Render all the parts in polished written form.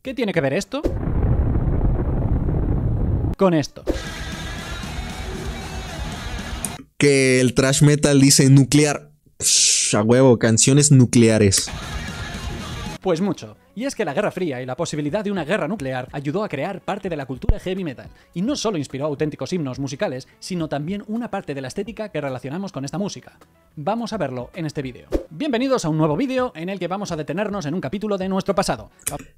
¿Qué tiene que ver esto con esto? Que el thrash metal dice nuclear. A huevo, canciones nucleares. Pues mucho. Y es que la Guerra Fría y la posibilidad de una guerra nuclear ayudó a crear parte de la cultura heavy metal. Y no solo inspiró auténticos himnos musicales, sino también una parte de la estética que relacionamos con esta música. Vamos a verlo en este vídeo. Bienvenidos a un nuevo vídeo en el que vamos a detenernos en un capítulo de nuestro pasado.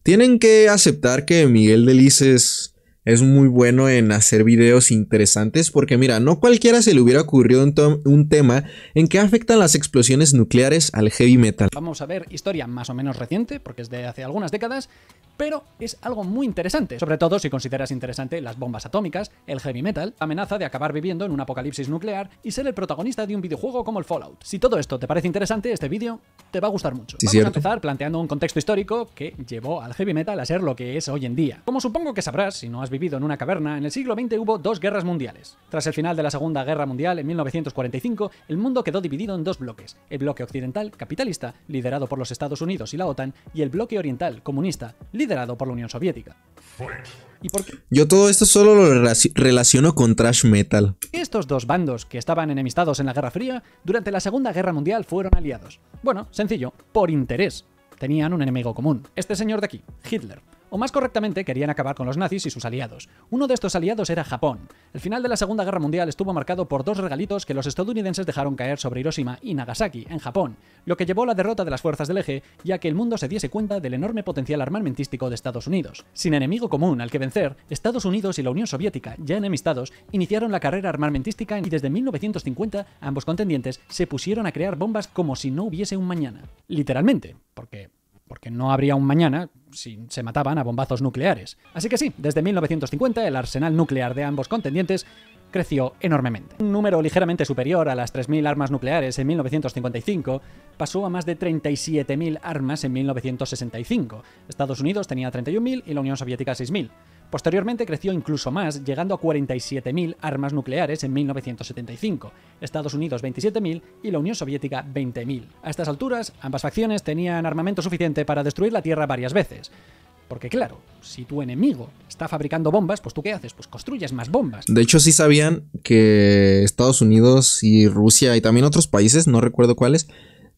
Tienen que aceptar que Miguel Delices es muy bueno en hacer videos interesantes porque mira, no cualquiera se le hubiera ocurrido un tema en que afectan las explosiones nucleares al heavy metal. Vamos a ver historia más o menos reciente, porque es de hace algunas décadas, pero es algo muy interesante, sobre todo si consideras interesante las bombas atómicas, el heavy metal, la amenaza de acabar viviendo en un apocalipsis nuclear y ser el protagonista de un videojuego como el Fallout. Si todo esto te parece interesante, este vídeo te va a gustar mucho. Sí, Vamos cierto. a empezar planteando un contexto histórico que llevó al heavy metal a ser lo que es hoy en día. Como supongo que sabrás, si no has vivido en una caverna, en el siglo XX hubo dos guerras mundiales. Tras el final de la Segunda Guerra Mundial en 1945, el mundo quedó dividido en dos bloques: el bloque occidental capitalista, liderado por los Estados Unidos y la OTAN, y el bloque oriental comunista, liderado por la Unión Soviética. ¿Y por qué? Yo todo esto solo lo relaciono con thrash metal. Estos dos bandos que estaban enemistados en la Guerra Fría, durante la Segunda Guerra Mundial fueron aliados. Bueno, sencillo, por interés. Tenían un enemigo común, este señor de aquí, Hitler. O más correctamente, querían acabar con los nazis y sus aliados. Uno de estos aliados era Japón. El final de la Segunda Guerra Mundial estuvo marcado por dos regalitos que los estadounidenses dejaron caer sobre Hiroshima y Nagasaki, en Japón, lo que llevó a la derrota de las fuerzas del eje y a que el mundo se diese cuenta del enorme potencial armamentístico de Estados Unidos. Sin enemigo común al que vencer, Estados Unidos y la Unión Soviética, ya enemistados, iniciaron la carrera armamentística y desde 1950 ambos contendientes se pusieron a crear bombas como si no hubiese un mañana. Literalmente, porque no habría un mañana si se mataban a bombazos nucleares. Así que sí, desde 1950 el arsenal nuclear de ambos contendientes creció enormemente. Un número ligeramente superior a las 3.000 armas nucleares en 1955 pasó a más de 37.000 armas en 1965. Estados Unidos tenía 31.000 y la Unión Soviética 6.000. Posteriormente creció incluso más, llegando a 47.000 armas nucleares en 1975, Estados Unidos 27.000 y la Unión Soviética 20.000. A estas alturas, ambas facciones tenían armamento suficiente para destruir la Tierra varias veces. Porque claro, si tu enemigo está fabricando bombas, pues ¿tú qué haces? Pues construyes más bombas. De hecho, sí sabían que Estados Unidos y Rusia y también otros países, no recuerdo cuáles,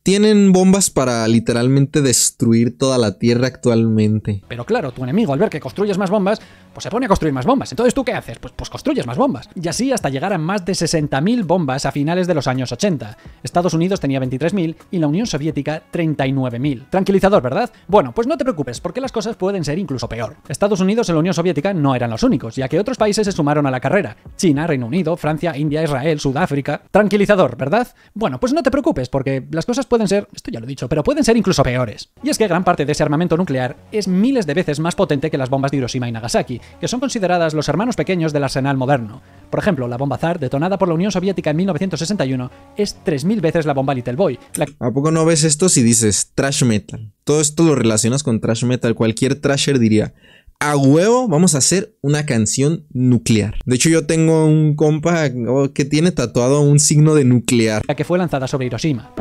tienen bombas para literalmente destruir toda la Tierra actualmente. Pero claro, tu enemigo al ver que construyes más bombas, pues se pone a construir más bombas. Entonces, ¿tú qué haces? Pues construyes más bombas. Y así hasta llegar a más de 60.000 bombas a finales de los años 80. Estados Unidos tenía 23.000 y la Unión Soviética 39.000. Tranquilizador, ¿verdad? Bueno, pues no te preocupes, porque las cosas pueden ser incluso peor. Estados Unidos y la Unión Soviética no eran los únicos, ya que otros países se sumaron a la carrera. China, Reino Unido, Francia, India, Israel, Sudáfrica. Tranquilizador, ¿verdad? Bueno, pues no te preocupes, porque las cosas pueden ser, esto ya lo he dicho, pero pueden ser incluso peores. Y es que gran parte de ese armamento nuclear es miles de veces más potente que las bombas de Hiroshima y Nagasaki, que son consideradas los hermanos pequeños del arsenal moderno. Por ejemplo, la bomba Tsar, detonada por la Unión Soviética en 1961, es 3.000 veces la bomba Little Boy. ¿A poco no ves esto si dices thrash metal? Todo esto lo relacionas con thrash metal. Cualquier thrasher diría: a huevo, vamos a hacer una canción nuclear. De hecho, yo tengo un compa que tiene tatuado un signo de nuclear. La que fue lanzada sobre Hiroshima.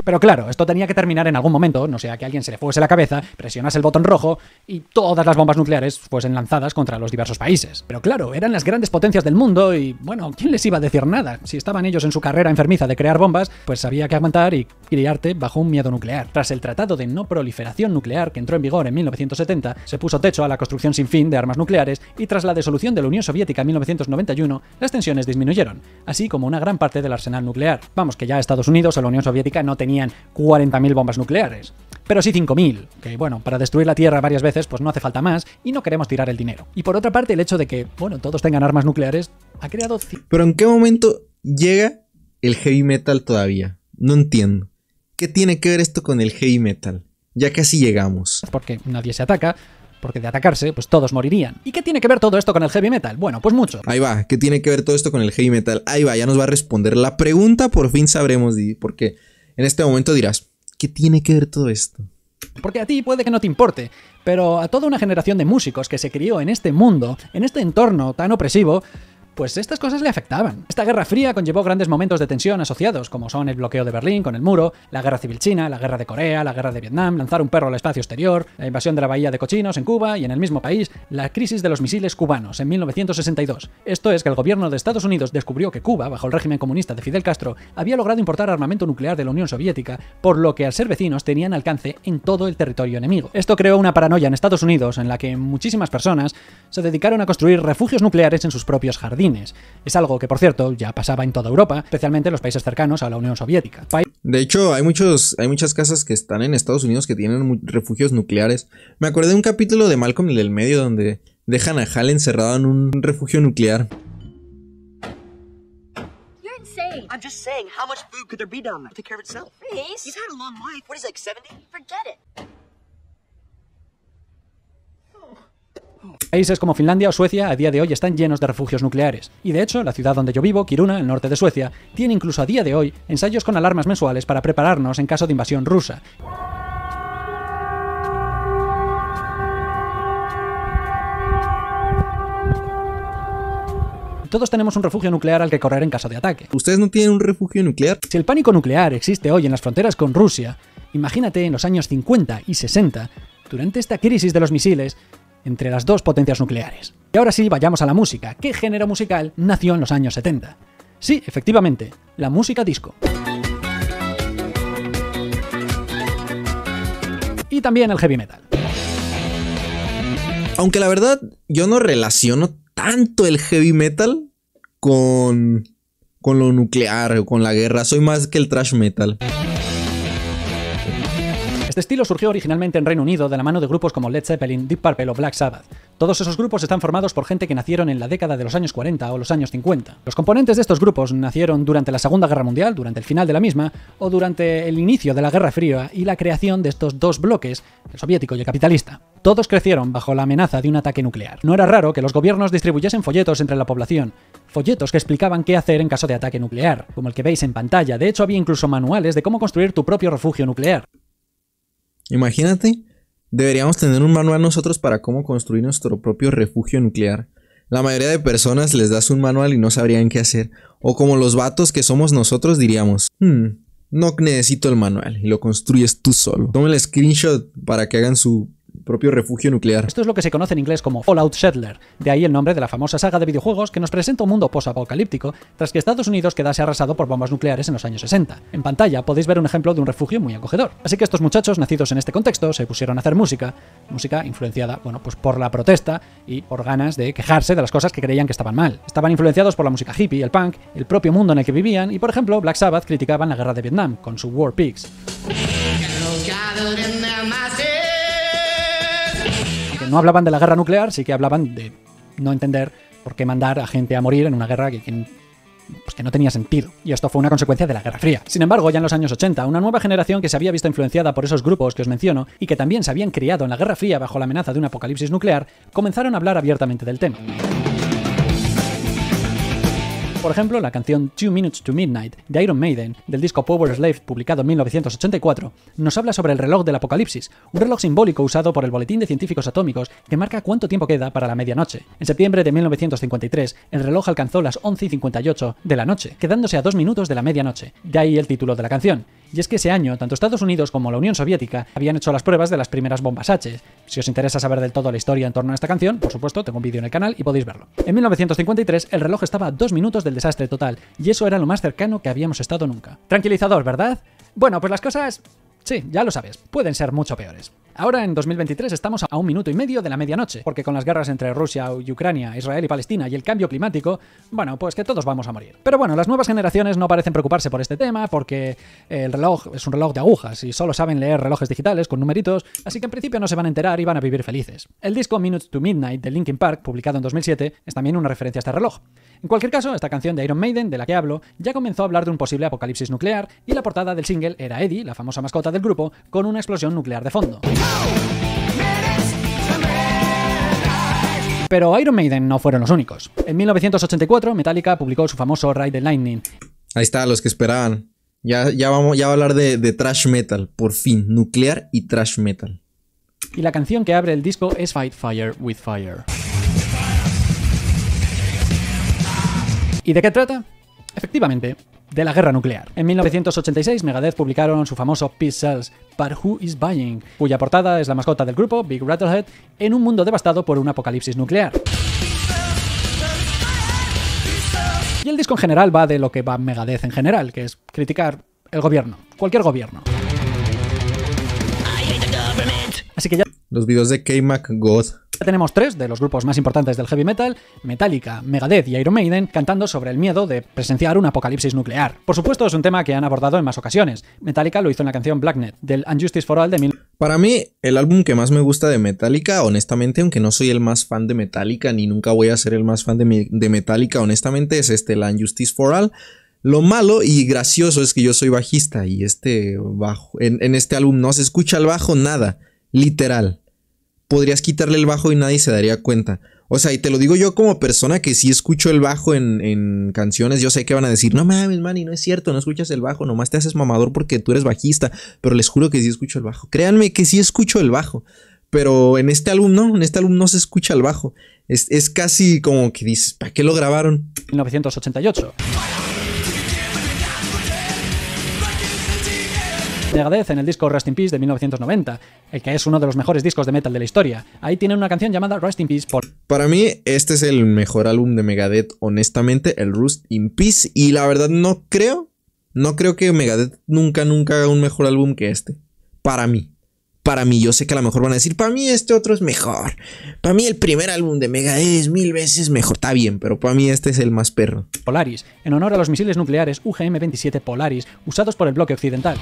Pero claro, esto tenía que terminar en algún momento, no sea que a alguien se le fuese la cabeza, presionase el botón rojo y todas las bombas nucleares fuesen lanzadas contra los diversos países. Pero claro, eran las grandes potencias del mundo y, bueno, ¿quién les iba a decir nada? Si estaban ellos en su carrera enfermiza de crear bombas, pues había que aguantar y criarte bajo un miedo nuclear. Tras el Tratado de No Proliferación Nuclear, que entró en vigor en 1970, se puso techo a la construcción sin fin de armas nucleares y tras la disolución de la Unión Soviética en 1991, las tensiones disminuyeron, así como una gran parte del arsenal nuclear. Vamos, que ya Estados Unidos o la Unión Soviética no tenían 40.000 bombas nucleares, pero sí 5.000, que bueno, para destruir la Tierra varias veces pues no hace falta más y no queremos tirar el dinero. Y por otra parte, el hecho de que, bueno, todos tengan armas nucleares ha creado... Pero ¿en qué momento llega el heavy metal todavía? No entiendo. ¿Qué tiene que ver esto con el heavy metal? Ya casi llegamos. Porque nadie se ataca, porque de atacarse, pues todos morirían. ¿Y qué tiene que ver todo esto con el heavy metal? Bueno, pues mucho. Ahí va, ¿qué tiene que ver todo esto con el heavy metal? Ahí va, ya nos va a responder la pregunta, por fin sabremos, porque en este momento dirás, ¿qué tiene que ver todo esto? Porque a ti puede que no te importe, pero a toda una generación de músicos que se crió en este mundo, en este entorno tan opresivo, pues estas cosas le afectaban. Esta Guerra Fría conllevó grandes momentos de tensión asociados, como son el bloqueo de Berlín con el muro, la Guerra Civil China, la Guerra de Corea, la Guerra de Vietnam, lanzar un perro al espacio exterior, la invasión de la Bahía de Cochinos en Cuba y en el mismo país, la crisis de los misiles cubanos en 1962. Esto es que el gobierno de Estados Unidos descubrió que Cuba, bajo el régimen comunista de Fidel Castro, había logrado importar armamento nuclear de la Unión Soviética, por lo que al ser vecinos tenían alcance en todo el territorio enemigo. Esto creó una paranoia en Estados Unidos en la que muchísimas personas se dedicaron a construir refugios nucleares en sus propios jardines. Es algo que, por cierto, ya pasaba en toda Europa, especialmente en los países cercanos a la Unión Soviética. De hecho, hay muchas casas que están en Estados Unidos que tienen refugios nucleares. Me acordé de un capítulo de Malcolm el del medio donde dejan a Hal encerrado en un refugio nuclear. I'm just saying, how much food could there be down there? Take care of itself. Reese? He's had a long life. What is he, like 70? Forget it. Países como Finlandia o Suecia a día de hoy están llenos de refugios nucleares. Y de hecho, la ciudad donde yo vivo, Kiruna, el norte de Suecia, tiene incluso a día de hoy ensayos con alarmas mensuales para prepararnos en caso de invasión rusa. Todos tenemos un refugio nuclear al que correr en caso de ataque. ¿Ustedes no tienen un refugio nuclear? Si el pánico nuclear existe hoy en las fronteras con Rusia, imagínate en los años 50 y 60, durante esta crisis de los misiles entre las dos potencias nucleares. Y ahora sí, vayamos a la música. ¿Qué género musical nació en los años 70? Sí, efectivamente, la música disco. Y también el heavy metal. Aunque la verdad, yo no relaciono tanto el heavy metal con lo nuclear o con la guerra. Soy más que el thrash metal. Este estilo surgió originalmente en Reino Unido de la mano de grupos como Led Zeppelin, Deep Purple o Black Sabbath. Todos esos grupos están formados por gente que nacieron en la década de los años 40 o los años 50. Los componentes de estos grupos nacieron durante la Segunda Guerra Mundial, durante el final de la misma, o durante el inicio de la Guerra Fría y la creación de estos dos bloques, el soviético y el capitalista. Todos crecieron bajo la amenaza de un ataque nuclear. No era raro que los gobiernos distribuyesen folletos entre la población, folletos que explicaban qué hacer en caso de ataque nuclear, como el que veis en pantalla. De hecho, había incluso manuales de cómo construir tu propio refugio nuclear. Imagínate, deberíamos tener un manual nosotros para cómo construir nuestro propio refugio nuclear. La mayoría de personas les das un manual y no sabrían qué hacer. O como los vatos que somos nosotros diríamos, no necesito el manual y lo construyes tú solo. Tomen el screenshot para que hagan su propio refugio nuclear. Esto es lo que se conoce en inglés como Fallout Shelter, de ahí el nombre de la famosa saga de videojuegos que nos presenta un mundo post-apocalíptico tras que Estados Unidos quedase arrasado por bombas nucleares en los años 60. En pantalla podéis ver un ejemplo de un refugio muy acogedor. Así que estos muchachos, nacidos en este contexto, se pusieron a hacer música influenciada, pues por la protesta y por ganas de quejarse de las cosas que creían que estaban mal. Estaban influenciados por la música hippie, el punk, el propio mundo en el que vivían y, por ejemplo, Black Sabbath criticaban la guerra de Vietnam con su War Pigs. No hablaban de la guerra nuclear, sí que hablaban de no entender por qué mandar a gente a morir en una guerra que no tenía sentido. Y esto fue una consecuencia de la Guerra Fría. Sin embargo, ya en los años 80, una nueva generación que se había visto influenciada por esos grupos que os menciono y que también se habían criado en la Guerra Fría bajo la amenaza de un apocalipsis nuclear, comenzaron a hablar abiertamente del tema. Por ejemplo, la canción 2 Minutes to Midnight de Iron Maiden, del disco Power Slave publicado en 1984, nos habla sobre el reloj del apocalipsis, un reloj simbólico usado por el Boletín de Científicos Atómicos que marca cuánto tiempo queda para la medianoche. En septiembre de 1953, el reloj alcanzó las 11:58 de la noche, quedándose a 2 minutos de la medianoche. De ahí el título de la canción. Y es que ese año, tanto Estados Unidos como la Unión Soviética habían hecho las pruebas de las primeras bombas H. Si os interesa saber del todo la historia en torno a esta canción, por supuesto, tengo un vídeo en el canal y podéis verlo. En 1953, el reloj estaba a 2 minutos del desastre total, y eso era lo más cercano que habíamos estado nunca. Tranquilizador, ¿verdad? Bueno, pues las cosas... sí, ya lo sabes, pueden ser mucho peores. Ahora, en 2023, estamos a 1 minuto y medio de la medianoche, porque con las guerras entre Rusia y Ucrania, Israel y Palestina y el cambio climático, bueno, pues que todos vamos a morir. Pero bueno, las nuevas generaciones no parecen preocuparse por este tema, porque el reloj es un reloj de agujas y solo saben leer relojes digitales con numeritos, así que en principio no se van a enterar y van a vivir felices. El disco Minutes to Midnight de Linkin Park, publicado en 2007, es también una referencia a este reloj. En cualquier caso, esta canción de Iron Maiden, de la que hablo, ya comenzó a hablar de un posible apocalipsis nuclear, y la portada del single era Eddie, la famosa mascota del grupo, con una explosión nuclear de fondo. Pero Iron Maiden no fueron los únicos. En 1984, Metallica publicó su famoso Ride the Lightning. Ahí está, los que esperaban. Ya va a hablar de thrash metal, por fin, nuclear y thrash metal. Y la canción que abre el disco es Fight Fire with Fire. ¿Y de qué trata? Efectivamente, de la guerra nuclear. En 1986, Megadeth publicaron su famoso Peace Sells, But Who Is Buying?, cuya portada es la mascota del grupo, Big Rattlehead, en un mundo devastado por un apocalipsis nuclear. Y el disco en general va de lo que va Megadeth en general, que es criticar el gobierno, cualquier gobierno. Así que ya Los videos de K-Mac God. tenemos tres de los grupos más importantes del heavy metal, Metallica, Megadeth y Iron Maiden, cantando sobre el miedo de presenciar un apocalipsis nuclear. Por supuesto, es un tema que han abordado en más ocasiones. Metallica lo hizo en la canción Blacknet, del Unjustice for All de 1000. Para mí, el álbum que más me gusta de Metallica, honestamente, aunque no soy el más fan de Metallica, ni nunca voy a ser el más fan de Metallica, honestamente, es el Unjustice for All. Lo malo y gracioso es que yo soy bajista y bajo, en este álbum no se escucha el bajo nada, literal. Podrías quitarle el bajo y nadie se daría cuenta. O sea, y te lo digo yo como persona que sí escucho el bajo en canciones. Yo sé que van a decir, no mames, man, y no es cierto, no escuchas el bajo, nomás te haces mamador porque tú eres bajista. Pero les juro que sí escucho el bajo. Créanme que sí escucho el bajo. Pero en este álbum no se escucha el bajo. Es casi como que dices, ¿para qué lo grabaron? 1988. Megadeth en el disco Rest in Peace de 1990, el que es uno de los mejores discos de metal de la historia. Ahí tienen una canción llamada Rest in Peace Para mí, este es el mejor álbum de Megadeth, honestamente, el Rust in Peace. Y la verdad no creo que Megadeth nunca haga un mejor álbum que este. Para mí, yo sé que a lo mejor van a decir, para mí este otro es mejor. Para mí el primer álbum de Megadeth es 1000 veces mejor. Está bien, pero para mí este es el más perro. Polaris, en honor a los misiles nucleares UGM-27 Polaris usados por el bloque occidental.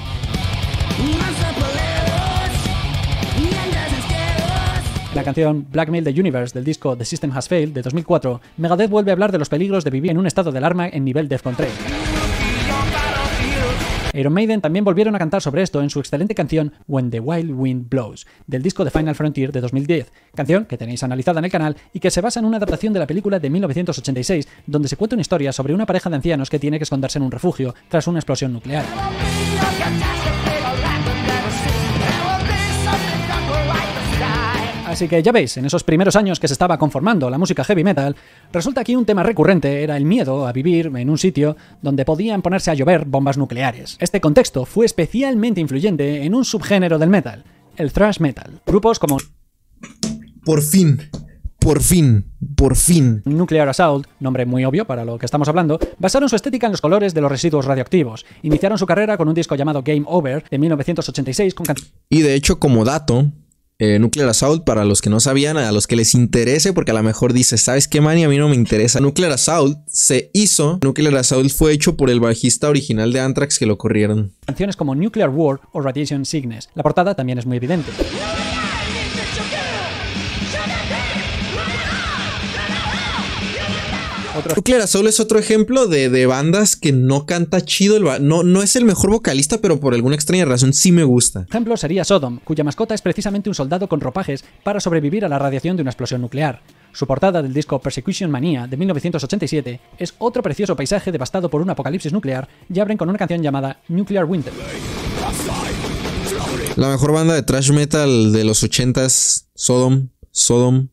La canción Blackmail the Universe del disco The System Has Failed de 2004, Megadeth vuelve a hablar de los peligros de vivir en un estado de alarma en nivel Defcon 3. Iron Maiden también volvieron a cantar sobre esto en su excelente canción When the Wild Wind Blows, del disco The Final Frontier de 2010, canción que tenéis analizada en el canal y que se basa en una adaptación de la película de 1986, donde se cuenta una historia sobre una pareja de ancianos que tiene que esconderse en un refugio tras una explosión nuclear. Así que ya veis, en esos primeros años que se estaba conformando la música heavy metal, resulta que un tema recurrente era el miedo a vivir en un sitio donde podían ponerse a llover bombas nucleares. Este contexto fue especialmente influyente en un subgénero del metal, el thrash metal. Grupos como Por fin. Nuclear Assault, nombre muy obvio para lo que estamos hablando, basaron su estética en los colores de los residuos radioactivos. Iniciaron su carrera con un disco llamado Game Over de 1986 con Y de hecho, como dato, Nuclear Assault, para los que no sabían, a los que les interese, porque a lo mejor dices, ¿sabes qué, man? Y a mí no me interesa. Nuclear Assault fue hecho por el bajista original de Anthrax que lo corrieron. canciones como Nuclear War o Radiation Sickness. La portada también es muy evidente. Nuclear Assault es otro ejemplo de bandas que no canta chido. No es el mejor vocalista, pero por alguna extraña razón sí me gusta. Ejemplo sería Sodom, cuya mascota es precisamente un soldado con ropajes para sobrevivir a la radiación de una explosión nuclear. Su portada del disco Persecution Mania de 1987 es otro precioso paisaje devastado por un apocalipsis nuclear y abren con una canción llamada Nuclear Winter. La mejor banda de thrash metal de los 80s, Sodom.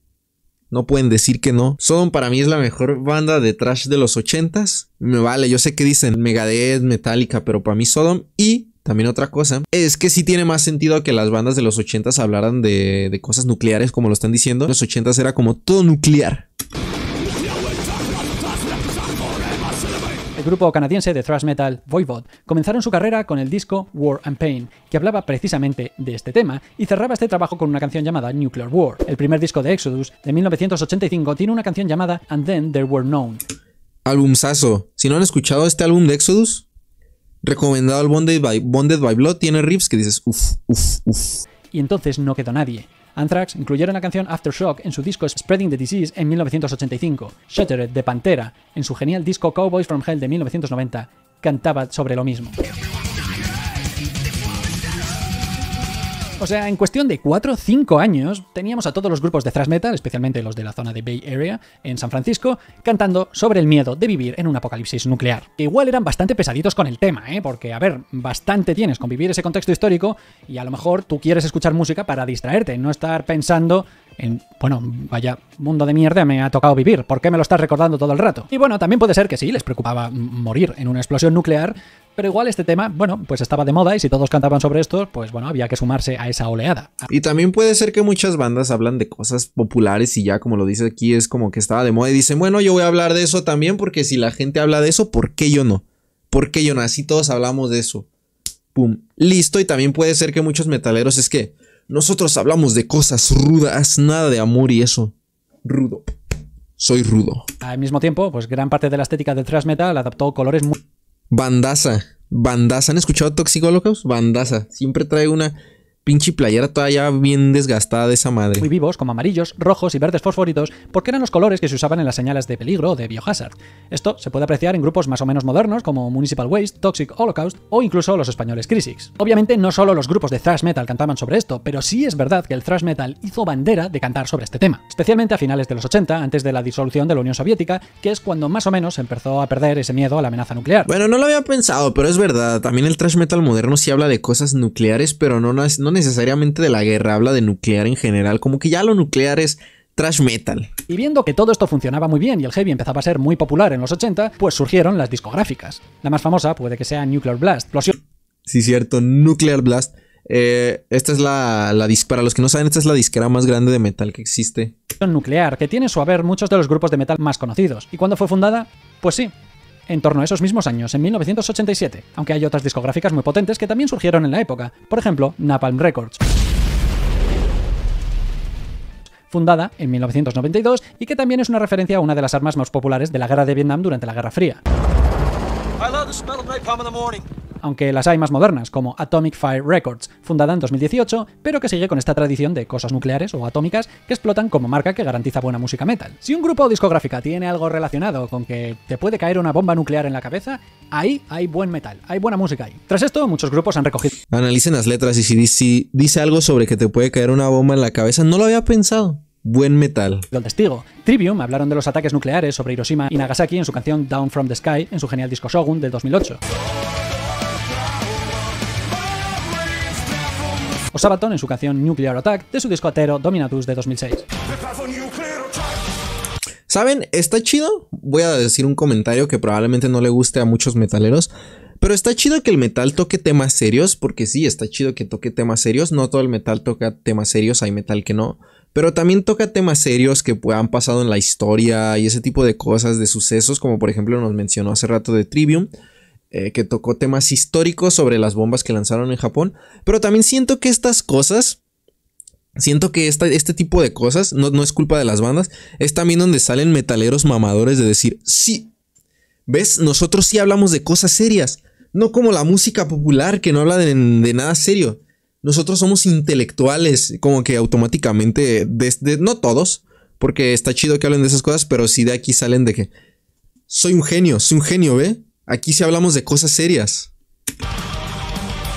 No pueden decir que no. Sodom para mí es la mejor banda de thrash de los 80s. Me vale, yo sé que dicen Megadeth, Metallica, pero para mí Sodom. Y también otra cosa, es que sí tiene más sentido que las bandas de los 80s hablaran de cosas nucleares como lo están diciendo. En los 80s era como todo nuclear. El grupo canadiense de thrash metal Voivod comenzaron su carrera con el disco War and Pain, que hablaba precisamente de este tema, y cerraba este trabajo con una canción llamada Nuclear War. El primer disco de Exodus, de 1985, tiene una canción llamada And Then There Were Known. Albumzazo. Si no han escuchado este álbum de Exodus, recomendado al Bonded by Blood, tiene riffs que dices uff. Y entonces no quedó nadie. Anthrax incluyeron la canción Aftershock en su disco Spreading the Disease en 1985. Shattered de Pantera, en su genial disco Cowboys from Hell de 1990, cantaba sobre lo mismo. O sea, en cuestión de 4 o 5 años, teníamos a todos los grupos de thrash metal, especialmente los de la zona de Bay Area, en San Francisco, cantando sobre el miedo de vivir en un apocalipsis nuclear. Que igual eran bastante pesaditos con el tema, porque, a ver, bastante tienes con vivir ese contexto histórico y a lo mejor tú quieres escuchar música para distraerte, no estar pensando en, bueno, vaya mundo de mierda me ha tocado vivir, ¿por qué me lo estás recordando todo el rato? Y bueno, también puede ser que sí, les preocupaba morir en una explosión nuclear, pero igual este tema, bueno, pues estaba de moda y si todos cantaban sobre esto, pues bueno, había que sumarse a esa oleada. Y también puede ser que muchas bandas hablan de cosas populares y ya, como lo dice aquí, es como que estaba de moda y dicen, bueno, yo voy a hablar de eso también porque si la gente habla de eso, ¿por qué yo no? ¿Por qué yo no? Así todos hablamos de eso. Pum. Listo, y también puede ser que muchos metaleros es que nosotros hablamos de cosas rudas, nada de amor y eso. Rudo. Soy rudo. Al mismo tiempo, pues gran parte de la estética del thrash metal adaptó colores muy... Bandaza. Bandaza. ¿Han escuchado Toxic Holocaust? Bandaza. Siempre trae una pinche playera todavía bien desgastada de esa madre. Muy vivos, como amarillos, rojos y verdes fosforitos, porque eran los colores que se usaban en las señales de peligro o de biohazard. Esto se puede apreciar en grupos más o menos modernos como Municipal Waste, Toxic Holocaust o incluso los españoles Crisix. Obviamente no solo los grupos de thrash metal cantaban sobre esto, pero sí es verdad que el thrash metal hizo bandera de cantar sobre este tema, especialmente a finales de los 80, antes de la disolución de la Unión Soviética, que es cuando más o menos empezó a perder ese miedo a la amenaza nuclear. Bueno, no lo había pensado, pero es verdad, también el thrash metal moderno sí habla de cosas nucleares, pero no necesariamente de la guerra, habla de nuclear en general, como que ya lo nuclear es thrash metal. Y viendo que todo esto funcionaba muy bien y el heavy empezaba a ser muy popular en los 80, pues surgieron las discográficas. La más famosa puede que sea Nuclear Blast. Sí, cierto, Nuclear Blast. Esta es para los que no saben, esta es la disquera más grande de metal que existe. Nuclear, que tiene su haber muchos de los grupos de metal más conocidos. ¿Y cuándo fue fundada? Pues sí, en torno a esos mismos años, en 1987, aunque hay otras discográficas muy potentes que también surgieron en la época, por ejemplo, Napalm Records, fundada en 1992 y que también es una referencia a una de las armas más populares de la guerra de Vietnam durante la Guerra Fría. Aunque las hay más modernas, como Atomic Fire Records, fundada en 2018, pero que sigue con esta tradición de cosas nucleares o atómicas que explotan como marca que garantiza buena música metal. Si un grupo o discográfica tiene algo relacionado con que te puede caer una bomba nuclear en la cabeza, ahí hay buen metal, hay buena música ahí. Tras esto, muchos grupos han recogido... Analicen las letras y si dice algo sobre que te puede caer una bomba en la cabeza, no lo había pensado. Buen metal. El testigo. Trivium hablaron de los ataques nucleares sobre Hiroshima y Nagasaki en su canción Down from the Sky en su genial disco Shogun del 2008. O Sabaton en su canción Nuclear Attack de su disco Atero Dominatus de 2006. ¿Saben? Está chido. Voy a decir un comentario que probablemente no le guste a muchos metaleros, pero está chido que el metal toque temas serios, porque sí, está chido que toque temas serios. No todo el metal toca temas serios, hay metal que no, pero también toca temas serios que han pasado en la historia y ese tipo de cosas, de sucesos, como por ejemplo nos mencionó hace rato de Trivium, que tocó temas históricos sobre las bombas que lanzaron en Japón. Pero también siento que estas cosas, este tipo de cosas, no es culpa de las bandas, es también donde salen metaleros mamadores de decir, sí, ¿ves? Nosotros sí hablamos de cosas serias, no como la música popular que no habla de nada serio. Nosotros somos intelectuales, como que automáticamente, no todos, porque está chido que hablen de esas cosas, pero sí de aquí salen de que soy un genio, ¿ve? Aquí sí hablamos de cosas serias.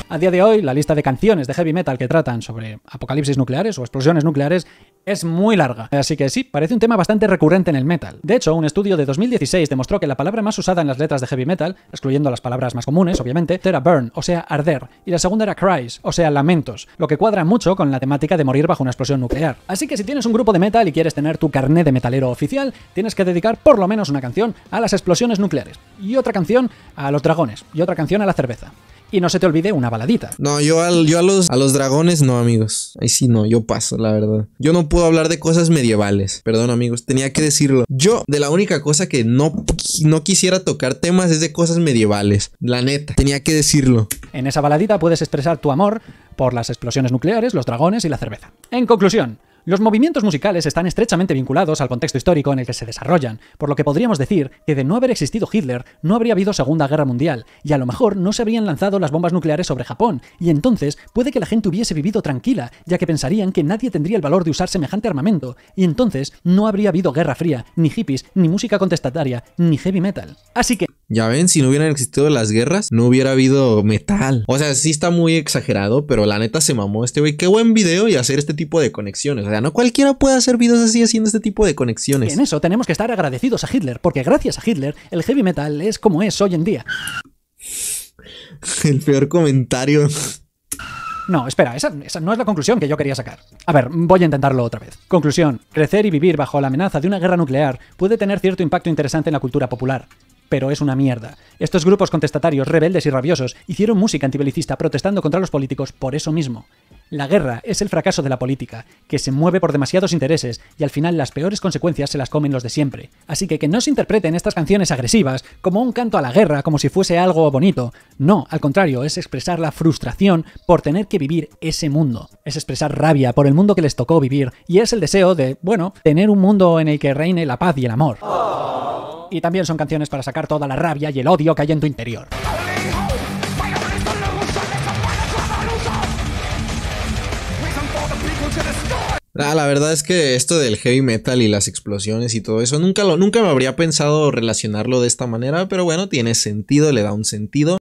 A día de hoy, la lista de canciones de heavy metal que tratan sobre apocalipsis nucleares o explosiones nucleares es muy larga, así que sí, parece un tema bastante recurrente en el metal. De hecho, un estudio de 2016 demostró que la palabra más usada en las letras de heavy metal, excluyendo las palabras más comunes, obviamente, era burn, o sea, arder, y la segunda era cries, o sea, lamentos, lo que cuadra mucho con la temática de morir bajo una explosión nuclear. Así que si tienes un grupo de metal y quieres tener tu carné de metalero oficial, tienes que dedicar por lo menos una canción a las explosiones nucleares, y otra canción a los dragones, y otra canción a la cerveza. Y no se te olvide una baladita. No, yo a los dragones no, amigos. Ahí sí no, yo paso, la verdad. Yo no puedo hablar de cosas medievales. Perdón, amigos, tenía que decirlo. Yo, de la única cosa que no quisiera tocar temas es de cosas medievales. La neta, tenía que decirlo. En esa baladita puedes expresar tu amor por las explosiones nucleares, los dragones y la cerveza. En conclusión, Los movimientos musicales están estrechamente vinculados al contexto histórico en el que se desarrollan, por lo que podríamos decir que de no haber existido Hitler, no habría habido Segunda Guerra Mundial, y a lo mejor no se habrían lanzado las bombas nucleares sobre Japón, y entonces puede que la gente hubiese vivido tranquila, ya que pensarían que nadie tendría el valor de usar semejante armamento, y entonces no habría habido Guerra Fría, ni hippies, ni música contestataria, ni heavy metal. Así que... Ya ven, si no hubieran existido las guerras, no hubiera habido metal. O sea, sí está muy exagerado, pero la neta se mamó este güey. Qué buen video y hacer este tipo de conexiones. O sea, no cualquiera puede hacer videos así haciendo este tipo de conexiones. En eso tenemos que estar agradecidos a Hitler, porque gracias a Hitler el heavy metal es como es hoy en día. El peor comentario. No, espera, esa no es la conclusión que yo quería sacar. A ver, voy a intentarlo otra vez. Conclusión: crecer y vivir bajo la amenaza de una guerra nuclear puede tener cierto impacto interesante en la cultura popular. Pero es una mierda. Estos grupos contestatarios, rebeldes y rabiosos hicieron música antibelicista protestando contra los políticos por eso mismo. La guerra es el fracaso de la política, que se mueve por demasiados intereses y al final las peores consecuencias se las comen los de siempre. Así que no se interpreten estas canciones agresivas como un canto a la guerra, como si fuese algo bonito. No, al contrario, es expresar la frustración por tener que vivir ese mundo. Es expresar rabia por el mundo que les tocó vivir y es el deseo de, bueno, tener un mundo en el que reine la paz y el amor. Y también son canciones para sacar toda la rabia y el odio que hay en tu interior. La verdad es que esto del heavy metal y las explosiones y todo eso, nunca me habría pensado relacionarlo de esta manera, pero bueno, tiene sentido, le da un sentido.